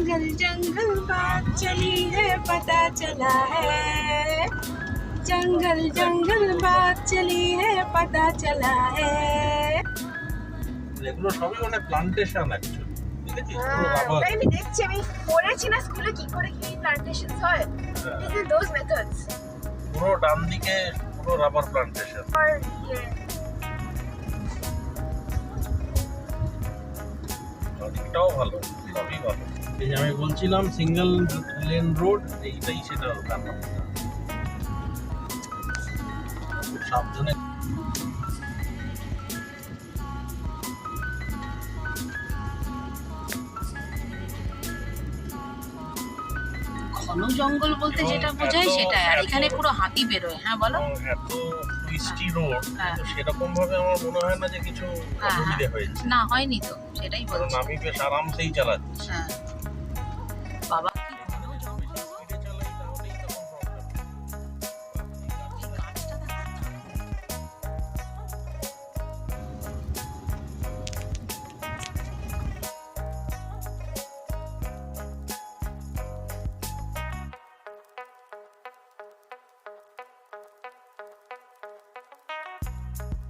जंगल जंगल बात चली है पता चला है, जंगल जंगल बात चली है पता चला है। এগুলো সবই মানে প্লান্টেশন অ্যাকচুয়ালি। ওটাই আমি দেখছি, আমি পড়েছি না স্কুলে কি করে কি প্লান্টেশন হয়। This is those methods. পুরো ডান দিকে পুরো রাবার প্লান্টেশন। আর এটাও ভালো, সবই ভালো। এই যে আমি বলছিলাম সিঙ্গেল লেন রোড, এইটাই সেটা তার নাম। খুব সাবধানে। ঘন জঙ্গল বলতে যেটা বোঝায় সেটাই, আর এখানে পুরো হাতি বেরোয়। হ্যাঁ বলো। এত টুইস্টি রোড, হ্যাঁ। সেরকম ভাবে আমার মনে হয় না যে কিছু অসুবিধে হয়েছে। না হয়নি তো, সেটাই কারণ বলছি। আমি বেশ আরামসেই চালাচ্ছি। হ্যাঁ বাবা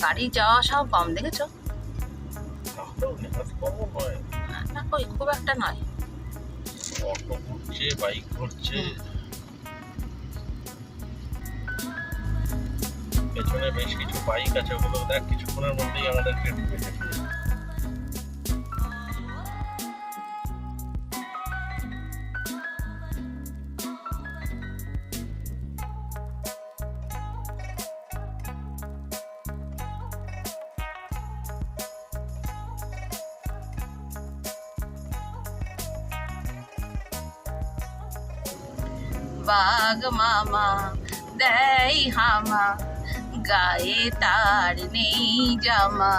গাড়ি যাওয়া সব কম দেখেছো? না কই খুব একটা নয়। অটো ঘুরছে, বাইক ঘুরছে, পেছনে বেশ কিছু বাইক আছে, ওগুলো দেখ কিছুক্ষণের মধ্যেই আমাদেরকে ঢুকে যাবে। বাঘ মামা দেয় হামা, গায়ে তার নেই জামা।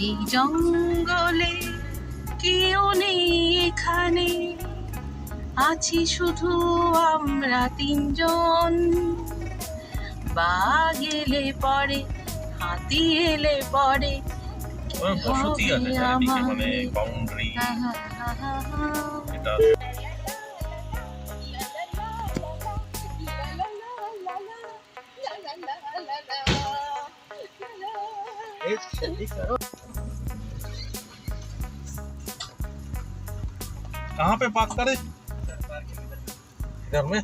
এই জঙ্গলে কেউ নেই এখানে, আছি শুধু আমরা তিনজন। বাঘ এলে পরে, হাতি এলে পরে, বসতি আছে চারিদিকে, মানে বাউন্ডারি এটা। कहाँ पे पार्क करे? इधर में।